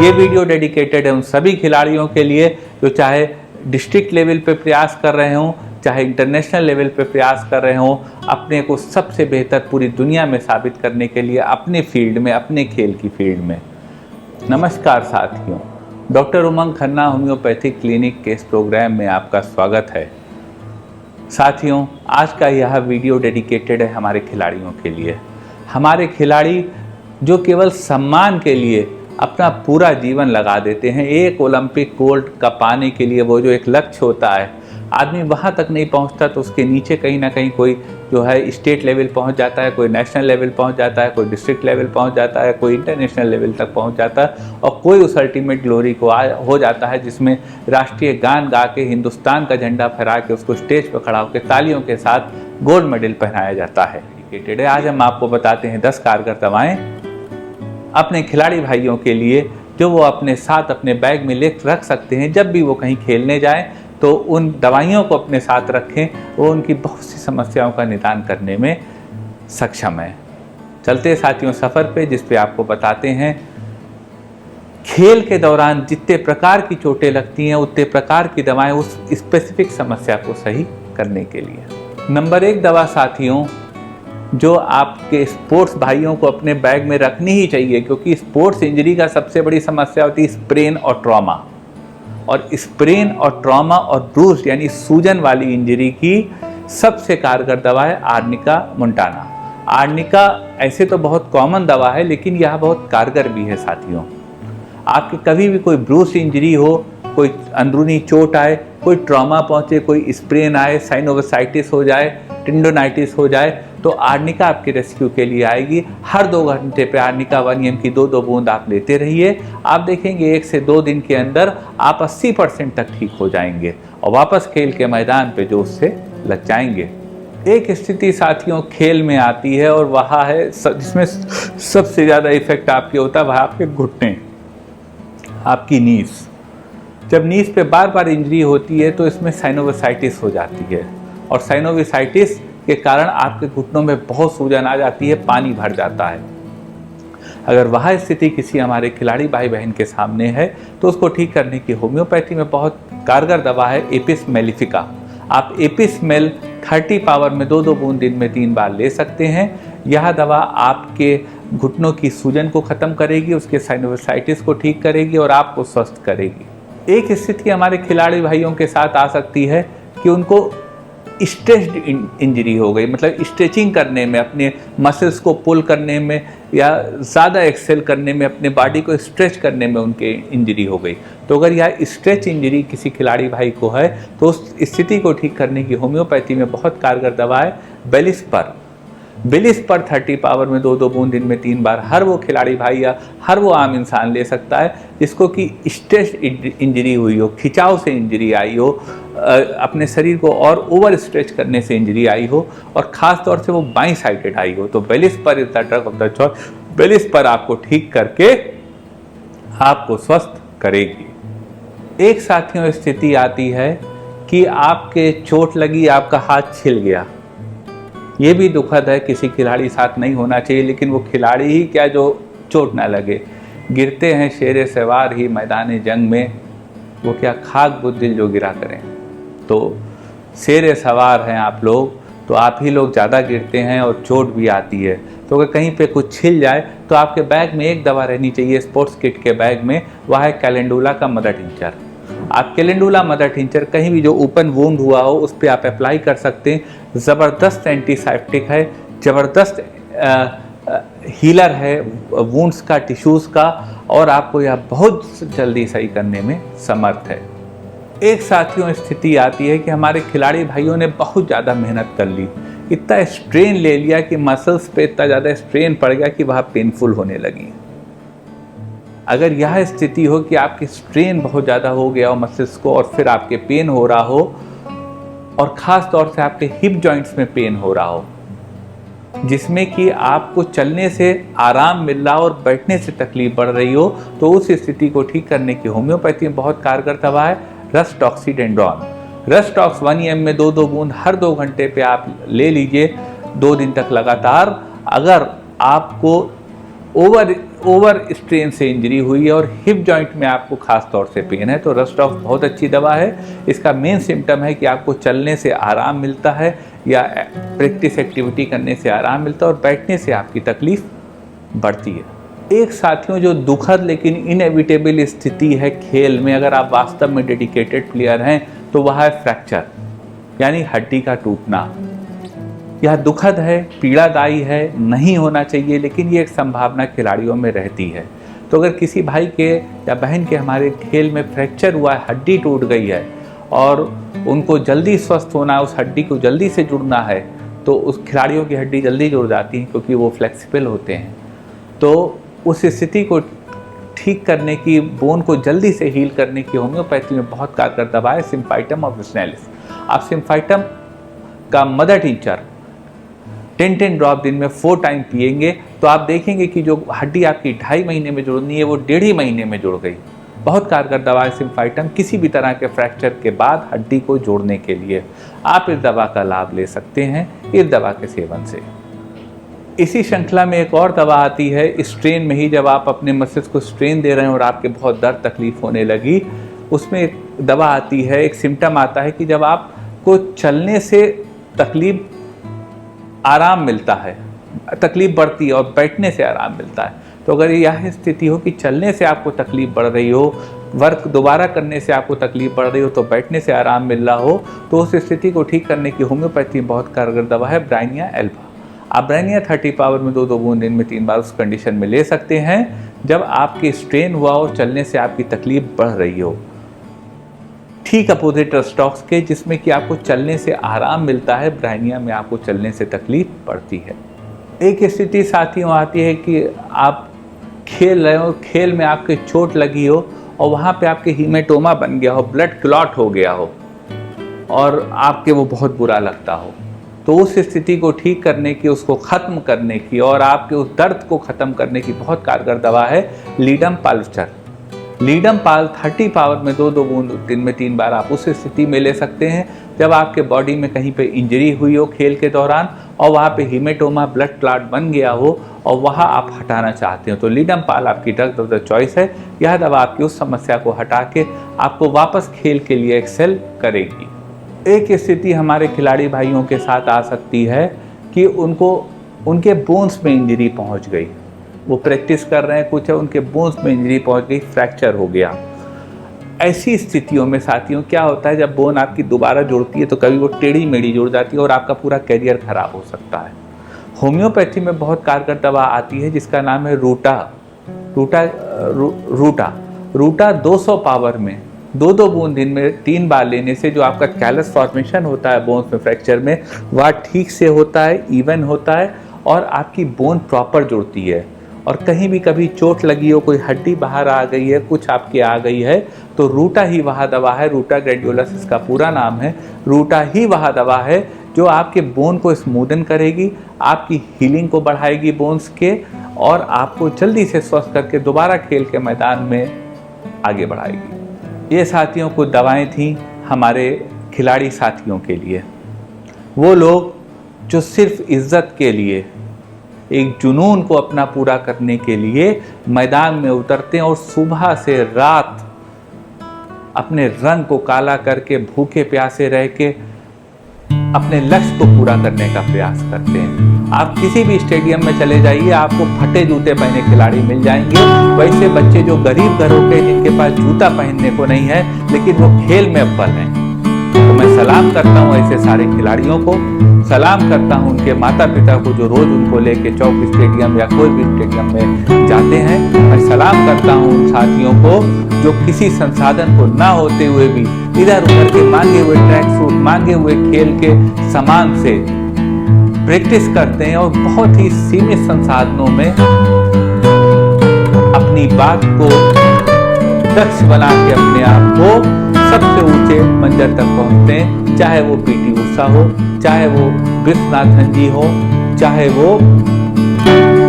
ये video dedicated है उन सभी खिलाड़ियों के लिए जो चाहे डिस्ट्रिक्ट लेवल पे प्रयास कर रहे हों, चाहे इंटरनेशनल लेवल पे प्रयास कर रहे हों, अपने को सबसे बेहतर पूरी दुनिया में साबित करने के लिए अपने फील्ड में, अपने खेल की फील्ड में। नमस्कार साथियों, डॉक्टर उमंग खन्ना होम्योपैथिक क्लिनिक के इस प्रोग्राम में आपका स्वागत है। साथियों, आज का यह वीडियो डेडिकेटेड है हमारे खिलाड़ियों के लिए। हमारे खिलाड़ी जो केवल सम्मान के लिए अपना पूरा जीवन लगा देते हैं, एक ओलंपिक गोल्ड का पाने के लिए वो जो एक लक्ष्य होता है, आदमी वहाँ तक नहीं पहुँचता तो उसके नीचे कहीं ना कहीं कोई जो है स्टेट लेवल पहुँच जाता है, कोई नेशनल लेवल पहुँच जाता है, कोई डिस्ट्रिक्ट लेवल पहुँच जाता है, कोई इंटरनेशनल लेवल तक पहुँच जाता है और कोई उस अल्टीमेट ग्लोरी को हो जाता है जिसमें राष्ट्रीय गान गा के हिंदुस्तान का झंडा फहरा के उसको स्टेज पर खड़ा होकर तालियों के साथ गोल्ड मेडल पहनाया जाता है। आज हम आपको बताते हैं 10 कारगर दवाएं अपने खिलाड़ी भाइयों के लिए जो वो अपने साथ अपने बैग में रख सकते हैं। जब भी वो कहीं खेलने जाएं तो उन दवाइयों को अपने साथ रखें, वो उनकी बहुत सी समस्याओं का निदान करने में सक्षम है। चलते साथियों सफ़र पे, जिस पे आपको बताते हैं खेल के दौरान जितने प्रकार की चोटें लगती हैं उतने प्रकार की दवाएं उस स्पेसिफिक समस्या को सही करने के लिए। नंबर 1 दवा साथियों जो आपके स्पोर्ट्स भाइयों को अपने बैग में रखनी ही चाहिए, क्योंकि स्पोर्ट्स इंजरी का सबसे बड़ी समस्या होती है स्प्रेन और ट्रॉमा। और स्प्रेन और ट्रॉमा और ब्रूस यानी सूजन वाली इंजरी की सबसे कारगर दवा है आर्निका मोंटाना। आर्निका ऐसे तो बहुत कॉमन दवा है, लेकिन यह बहुत कारगर भी है साथियों। आपके कभी भी कोई ब्रूस इंजरी हो, कोई अंदरूनी चोट आए, कोई ट्रॉमा पहुंचे, कोई स्प्रेन आए, साइनोसाइटिस हो जाए, टेंडोनाइटिस हो जाए, तो आर्निका आपके रेस्क्यू के लिए आएगी। हर 2 घंटे पे आर्निका 1 ml की 2-2 बूंद आप लेते रहिए। आप देखेंगे 1 से 2 दिन के अंदर आप 80% तक ठीक हो जाएंगे और वापस खेल के मैदान पे जो उससे लग जाएंगे। एक स्थिति साथियों खेल में आती है और वह है जिसमें सबसे ज़्यादा इफेक्ट आपके होता है, वह आपके घुटने, आपकी नीस। जब नीस पे बार बार इंजरी होती है तो इसमें साइनोसाइटिस हो जाती है और साइनोसाइटिस के कारण आपके घुटनों में बहुत सूजन आ जाती है, पानी भर जाता है। अगर वह स्थिति किसी हमारे खिलाड़ी भाई बहन के सामने है तो उसको ठीक करने की होम्योपैथी में बहुत कारगर दवा है एपिस मेलिफिका। आप एपिस मेल 30 पावर में 2-2 बूंद दिन में 3 बार ले सकते हैं। यह दवा आपके घुटनों की सूजन को ख़त्म करेगी, उसके साइनोसाइटिस को ठीक करेगी और आपको स्वस्थ करेगी। एक स्थिति हमारे खिलाड़ी भाइयों के साथ आ सकती है कि उनको स्ट्रेच्ड इंजरी हो गई, मतलब स्ट्रेचिंग करने में, अपने मसल्स को पुल करने में या ज़्यादा एक्सेल करने में, अपने बॉडी को स्ट्रेच करने में उनके इंजरी हो गई। तो अगर यह स्ट्रेच इंजरी किसी खिलाड़ी भाई को है तो उस स्थिति को ठीक करने की होम्योपैथी में बहुत कारगर दवा है बेलिस्पर 30 पावर में 2-2 बूंद दिन में 3 बार हर वो खिलाड़ी भाई या हर वो आम इंसान ले सकता है जिसको कि स्ट्रेच इंजरी हुई हो, खिंचाव से इंजरी आई हो, अपने शरीर को और ओवर स्ट्रेच करने से इंजरी आई हो और ख़ास तौर से वो बाई साइडेड आई हो। तो बेलिस्पर is the drug of the choice. बेलिस्पर आपको ठीक करके आपको स्वस्थ करेगी। एक साथियों स्थिति आती है कि आपके चोट लगी, आपका हाथ छिल गया। ये भी दुखद है, किसी खिलाड़ी साथ नहीं होना चाहिए, लेकिन वो खिलाड़ी ही क्या जो चोट ना लगे। गिरते हैं शेरे सवार ही मैदान जंग में, वो क्या खाक बुद्दिल जो गिरा करें। तो शेरे सवार हैं आप लोग, तो आप ही लोग ज़्यादा गिरते हैं और चोट भी आती है। तो अगर कहीं पे कुछ छिल जाए तो आपके बैग में एक दवा रहनी चाहिए स्पोर्ट्स किट के बैग में, वह है कैलेंडुला का मदर टिंचर। आप कैलेंडुला मदर टिंचर कहीं भी जो ओपन वुंड हुआ हो उस पर आप अप्लाई कर सकते हैं। ज़बरदस्त एंटीसेप्टिक है, ज़बरदस्त हीलर है वुंड्स का, टिश्यूज़ का, और आपको यह बहुत जल्दी सही करने में समर्थ है। एक साथियों स्थिति आती है कि हमारे खिलाड़ी भाइयों ने बहुत ज़्यादा मेहनत कर ली, इतना स्ट्रेन ले लिया कि मसल्स पे इतना ज़्यादा स्ट्रेन पड़ गया कि वह पेनफुल होने लगी। अगर यह स्थिति हो कि आपकी स्ट्रेन बहुत ज़्यादा हो गया हो मसल्स को और फिर आपके पेन हो रहा हो और ख़ास तौर से आपके हिप जॉइंट्स में पेन हो रहा हो, जिसमें कि आपको चलने से आराम मिल रहा हो और बैठने से तकलीफ बढ़ रही हो, तो उस स्थिति को ठीक करने की होम्योपैथी में बहुत कारगर दवा है रस्टॉक्सीडेंड्रॉन। रस्टॉक्स 1 ml में 2-2 बूंद हर 2 घंटे पे आप ले लीजिए 2 दिन तक लगातार। अगर आपको ओवर स्ट्रेन से इंजरी हुई है और हिप जॉइंट में आपको खास तौर से पेन है, तो रस्ट-ऑफ बहुत अच्छी दवा है। इसका मेन सिम्टम है कि आपको चलने से आराम मिलता है या प्रैक्टिस एक्टिविटी करने से आराम मिलता है और बैठने से आपकी तकलीफ बढ़ती है। एक साथियों जो दुखद लेकिन इनएविटेबल स्थिति है खेल में, अगर आप वास्तव में डेडिकेटेड प्लेयर हैं, तो वह है फ्रैक्चर यानी हड्डी का टूटना। यह दुखद है, पीड़ादायी है, नहीं होना चाहिए, लेकिन ये एक संभावना खिलाड़ियों में रहती है। तो अगर किसी भाई के या बहन के हमारे खेल में फ्रैक्चर हुआ है, हड्डी टूट गई है और उनको जल्दी स्वस्थ होना है, उस हड्डी को जल्दी से जुड़ना है, तो उस खिलाड़ियों की हड्डी जल्दी जुड़ जाती है क्योंकि वो फ्लेक्सिबल होते हैं। तो उस स्थिति को ठीक करने की, बोन को जल्दी से हील करने की होम्योपैथी में बहुत कारगर दवा है सिम्फाइटम ऑफिसिनालिस। आप सिम्फाइटम का मदर टिंचर 10-10 ड्रॉप दिन में 4 टाइम पिएंगे तो आप देखेंगे कि जो हड्डी आपकी 2.5 महीने में जुड़नी है वो 1.5 महीने में जुड़ गई। बहुत कारगर दवा है सिम्फाइटम किसी भी तरह के फ्रैक्चर के बाद हड्डी को जोड़ने के लिए। आप इस दवा का लाभ ले सकते हैं इस दवा के सेवन से। इसी श्रृंखला में एक और दवा आती है स्ट्रेन में ही, जब आप अपने मस्तिष्क को स्ट्रेन दे रहे हैं और आपके बहुत दर्द तकलीफ होने लगी, उसमें एक दवा आती है, एक सिम्टम आता है कि जब आपको चलने से तकलीफ आराम मिलता है, तकलीफ बढ़ती है और बैठने से आराम मिलता है। तो अगर यह स्थिति हो कि चलने से आपको तकलीफ बढ़ रही हो, वर्क दोबारा करने से आपको तकलीफ बढ़ रही हो, तो बैठने से आराम मिल रहा हो, तो उस स्थिति को ठीक करने की होम्योपैथी में बहुत कारगर दवा है ब्राइनिया एल्बा। आप ब्राइनिया 30 पावर में 2-2 बूंद दिन में 3 बार उस कंडीशन में ले सकते हैं जब आपके स्ट्रेन हुआ हो, चलने से आपकी तकलीफ बढ़ रही हो। ठीक अपोजिट रस्टॉक्स के, जिसमें कि आपको चलने से आराम मिलता है, ब्राइनिया में आपको चलने से तकलीफ पड़ती है। एक स्थिति साथियों आती है कि आप खेल रहे हो, खेल में आपके चोट लगी हो और वहाँ पे आपके हीमेटोमा बन गया हो, ब्लड क्लॉट हो गया हो और आपके वो बहुत बुरा लगता हो, तो उस स्थिति को ठीक करने की, उसको ख़त्म करने की और आपके उस दर्द को ख़त्म करने की बहुत कारगर दवा है लीडम पाल्चर। लीडम पाल 30 पावर में 2-2 बूंद दिन में 3 बार आप उस स्थिति में ले सकते हैं जब आपके बॉडी में कहीं पे इंजरी हुई हो खेल के दौरान और वहाँ पे हीमेटोमा ब्लड क्लॉट बन गया हो और वहाँ आप हटाना चाहते हो, तो लीडम पाल आपकी ड्रग ऑफ द चॉइस है। यह दवा आपकी उस समस्या को हटा के आपको वापस खेल के लिए एक्सेल करेगी। एक स्थिति हमारे खिलाड़ी भाइयों के साथ आ सकती है कि उनके बोन्स में इंजरी पहुँच गई, वो प्रैक्टिस कर रहे हैं, कुछ है उनके बोन्स में इंजरी पहुंच गई, फ्रैक्चर हो गया। ऐसी स्थितियों में साथियों क्या होता है, जब बोन आपकी दोबारा जुड़ती है तो कभी वो टेढ़ी मेढ़ी जुड़ जाती है और आपका पूरा कैरियर खराब हो सकता है। होम्योपैथी में बहुत कारगर दवा आती है जिसका नाम है रूटा 200 पावर में 2-2 बूंद दिन में 3 बार लेने से जो आपका कैलस फॉर्मेशन होता है बोन्स में फ्रैक्चर में, वह ठीक से होता है, इवन होता है और आपकी बोन प्रॉपर जुड़ती है। और कहीं भी कभी चोट लगी हो, कोई हड्डी बाहर आ गई है, कुछ आपके आ गई है, तो रूटा ही वह दवा है, रूटा ग्रैन्युलस इसका पूरा नाम है। रूटा ही वह दवा है जो आपके बोन को स्मूदन करेगी, आपकी हीलिंग को बढ़ाएगी बोन्स के और आपको जल्दी से स्वस्थ करके दोबारा खेल के मैदान में आगे बढ़ाएगी। ये साथियों कुछ दवाएं थी हमारे खिलाड़ी साथियों के लिए, वो लोग जो सिर्फ इज्जत के लिए, एक जुनून को अपना पूरा करने के लिए मैदान में उतरते हैं और सुबह से रात अपने रंग को काला करके भूखे प्यासे रह के अपने लक्ष्य को पूरा करने का प्रयास करते हैं। आप किसी भी स्टेडियम में चले जाइए, आपको फटे जूते पहने खिलाड़ी मिल जाएंगे। वैसे बच्चे जो गरीब घरों के, जिनके पास जूता पहनने को नहीं है लेकिन वो खेल में अव्वल हैं, तो मैं सलाम करता हूँ ऐसे सारे खिलाड़ियों को, सलाम करता हूँ उनके माता पिता को जो रोज उनको लेके चौक स्टेडियम या कोई भी स्टेडियम में जाते हैं। मैं सलाम करता हूँ उन साथियों को जो किसी संसाधन को ना होते हुए भी इधर उधर के मांगे हुए ट्रैक सूट, मांगे हुए खेल के सामान से प्रैक्टिस करते हैं और बहुत ही सीमित संसाधनों में अपनी बात को दक्ष बना के अपने आप को सबसे ऊंचे मंजिल तक पहुंचते हैं। चाहे वो पीटी उषा हो, चाहे वो विश्वनाथन जी हो, चाहे वो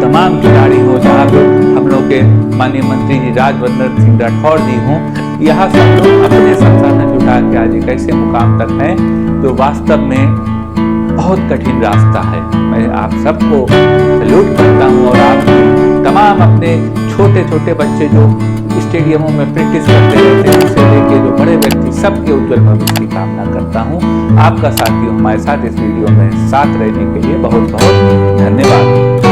तमाम खिलाड़ी हो, जहाँ पे हम लोग के माननीय मंत्री जी राजवर्धन सिंह राठौर जी हों, यहाँ सब लोग अपने संसाधन जुटा के आज एक ऐसे मुकाम तक हैं जो वास्तव में बहुत कठिन रास्ता है। मैं आप सबको सैल्यूट करता हूँ और आप तमाम अपने छोटे छोटे बच्चे जो स्टेडियमों में प्रैक्टिस करते रहते हैं, उनसे लेके जो बड़े व्यक्ति, सबके उज्जवल भविष्य की कामना करता हूँ। आपका साथियों हमारे साथ इस वीडियो में साथ रहने के लिए बहुत बहुत धन्यवाद।